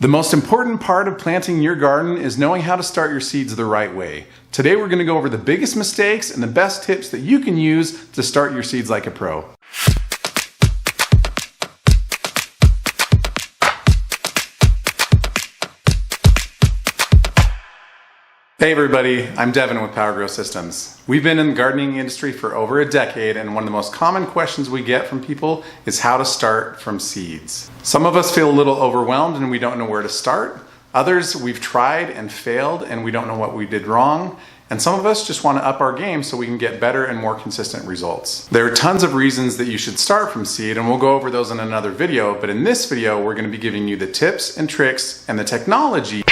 The most important part of planting your garden is knowing how to start your seeds the right way. Today we're going to go over the biggest mistakes and the best tips that you can use to start your seeds like a pro. Hey everybody, I'm Devin with Power Grow Systems. We've been in the gardening industry for over a decade, and one of the most common questions we get from people is how to start from seeds. Some of us feel a little overwhelmed and we don't know where to start. Others, we've tried and failed and we don't know what we did wrong. And some of us just want to up our game so we can get better and more consistent results. There are tons of reasons that you should start from seed, and we'll go over those in another video, but in this video we're going to be giving you the tips and tricks and the technology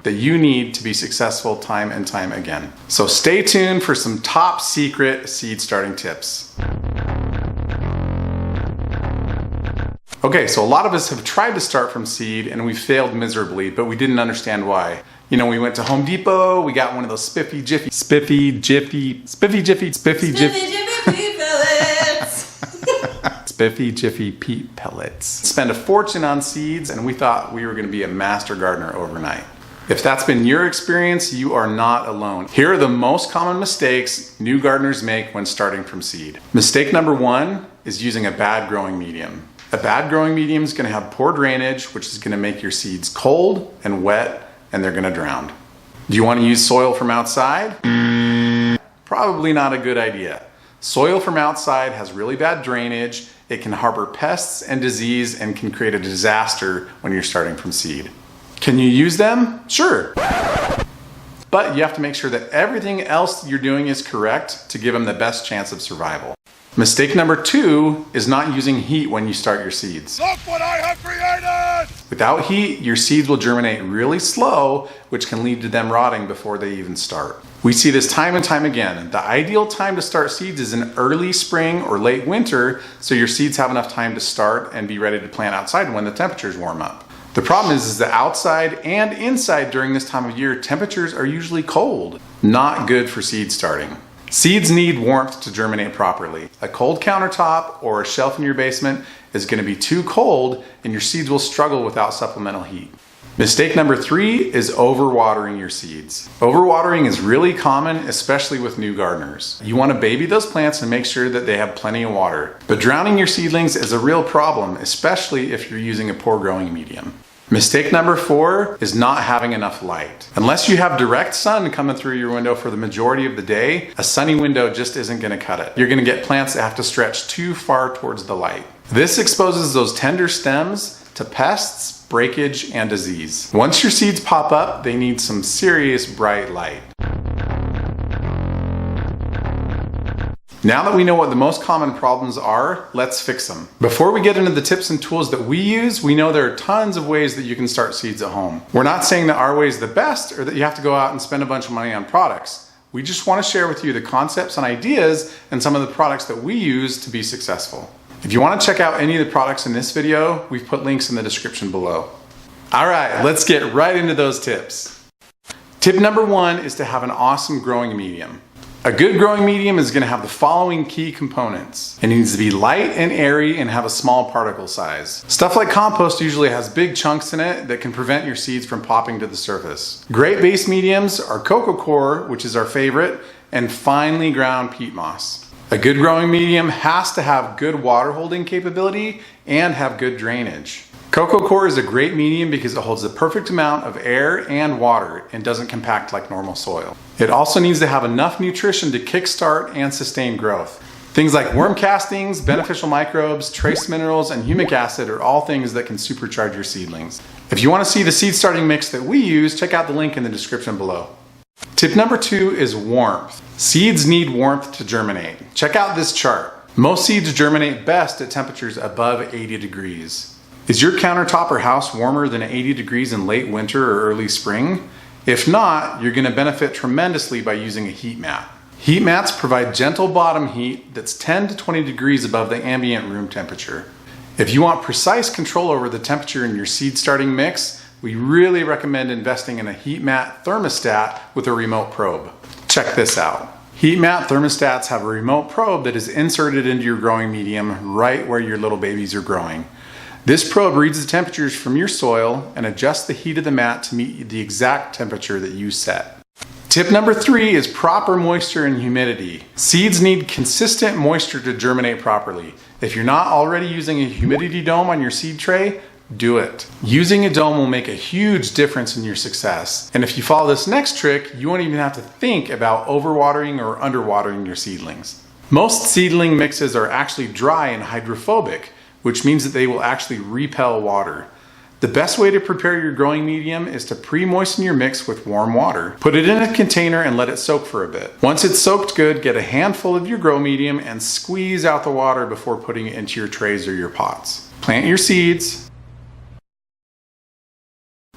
that you need to be successful time and time again. So stay tuned for some top secret seed starting tips. Okay, so a lot of us have tried to start from seed and we failed miserably, but we didn't understand why. You know, we went to Home Depot, we got one of those spiffy jiffy peat pellets. Spend a fortune on seeds, and we thought we were going to be a master gardener overnight. If that's been your experience, you are not alone. Here are the most common mistakes new gardeners make when starting from seed. Mistake number one is using a bad growing medium. A bad growing medium is going to have poor drainage, which is going to make your seeds cold and wet, and they're going to drown. Do you want to use soil from outside? Probably not a good idea. Soil from outside has really bad drainage. It can harbor pests and disease and can create a disaster when you're starting from seed. Can you use them? Sure. But you have to make sure that everything else you're doing is correct to give them the best chance of survival. Mistake number two is not using heat when you start your seeds. Look what I have created! Without heat, your seeds will germinate really slow, which can lead to them rotting before they even start. We see this time and time again. The ideal time to start seeds is in early spring or late winter, so your seeds have enough time to start and be ready to plant outside when the temperatures warm up. The problem is that outside and inside during this time of year, temperatures are usually cold. Not good for seed starting. Seeds need warmth to germinate properly. A cold countertop or a shelf in your basement is going to be too cold, and your seeds will struggle without supplemental heat. Mistake number three is overwatering your seeds. Overwatering is really common, especially with new gardeners. You want to baby those plants and make sure that they have plenty of water. But drowning your seedlings is a real problem, especially if you're using a poor growing medium. Mistake number four is not having enough light. Unless you have direct sun coming through your window for the majority of the day, a sunny window just isn't going to cut it. You're going to get plants that have to stretch too far towards the light. This exposes those tender stems to pests, breakage, and disease. Once your seeds pop up, they need some serious bright light. Now that we know what the most common problems are, let's fix them. Before we get into the tips and tools that we use, we know there are tons of ways that you can start seeds at home. We're not saying that our way is the best or that you have to go out and spend a bunch of money on products. We just want to share with you the concepts and ideas and some of the products that we use to be successful. If you want to check out any of the products in this video, we've put links in the description below. All right, let's get right into those tips. Tip number one is to have an awesome growing medium. A good growing medium is going to have the following key components. It needs to be light and airy and have a small particle size. Stuff like compost usually has big chunks in it that can prevent your seeds from popping to the surface. Great base mediums are Coco Coir, which is our favorite, and finely ground peat moss. A good growing medium has to have good water holding capability and have good drainage. Coco Coir is a great medium because it holds the perfect amount of air and water and doesn't compact like normal soil. It also needs to have enough nutrition to kickstart and sustain growth. Things like worm castings, beneficial microbes, trace minerals, and humic acid are all things that can supercharge your seedlings. If you want to see the seed starting mix that we use, check out the link in the description below. Tip number two is warmth. Seeds need warmth to germinate. Check out this chart. Most seeds germinate best at temperatures above 80 degrees. Is your countertop or house warmer than 80 degrees in late winter or early spring? If not, you're going to benefit tremendously by using a heat mat. Heat mats provide gentle bottom heat that's 10 to 20 degrees above the ambient room temperature. If you want precise control over the temperature in your seed starting mix, we really recommend investing in a heat mat thermostat with a remote probe. Check this out. Heat mat thermostats have a remote probe that is inserted into your growing medium right where your little babies are growing. This probe reads the temperatures from your soil and adjusts the heat of the mat to meet the exact temperature that you set. Tip number 3 is proper moisture and humidity. Seeds need consistent moisture to germinate properly. If you're not already using a humidity dome on your seed tray, do it. Using a dome will make a huge difference in your success. And if you follow this next trick, you won't even have to think about overwatering or underwatering your seedlings. Most seedling mixes are actually dry and hydrophobic, which means that they will actually repel water. The best way to prepare your growing medium is to pre-moisten your mix with warm water. Put it in a container and let it soak for a bit. Once it's soaked good, get a handful of your grow medium and squeeze out the water before putting it into your trays or your pots. Plant your seeds,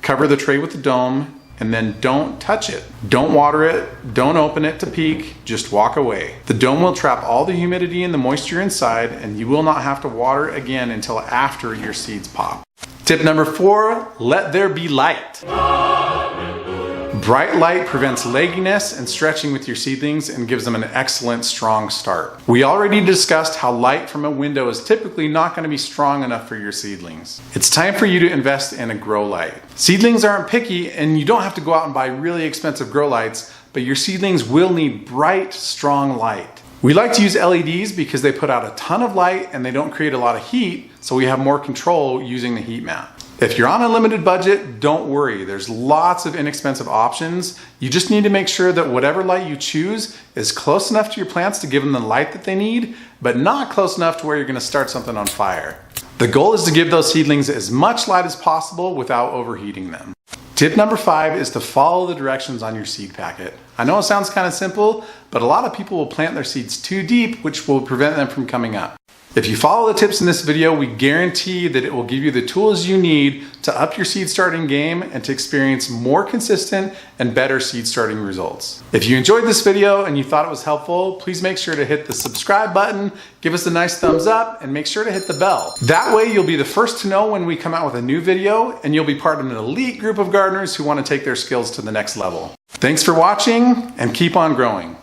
cover the tray with the dome, and then don't touch it. Don't water it, don't open it to peek, just walk away. The dome will trap all the humidity and the moisture inside, and you will not have to water again until after your seeds pop. Tip number 4, let there be light. Bright light prevents legginess and stretching with your seedlings and gives them an excellent strong start. We already discussed how light from a window is typically not going to be strong enough for your seedlings. It's time for you to invest in a grow light. Seedlings aren't picky and you don't have to go out and buy really expensive grow lights, but your seedlings will need bright, strong light. We like to use LEDs because they put out a ton of light and they don't create a lot of heat, so we have more control using the heat map. If you're on a limited budget, don't worry. There's lots of inexpensive options. You just need to make sure that whatever light you choose is close enough to your plants to give them the light that they need, but not close enough to where you're going to start something on fire. The goal is to give those seedlings as much light as possible without overheating them. Tip number 5 is to follow the directions on your seed packet. I know it sounds kind of simple, but a lot of people will plant their seeds too deep, which will prevent them from coming up. If you follow the tips in this video, we guarantee that it will give you the tools you need to up your seed starting game and to experience more consistent and better seed starting results. If you enjoyed this video and you thought it was helpful, please make sure to hit the subscribe button, give us a nice thumbs up, and make sure to hit the bell. That way you'll be the first to know when we come out with a new video, and you'll be part of an elite group of gardeners who want to take their skills to the next level. Thanks for watching, and keep on growing.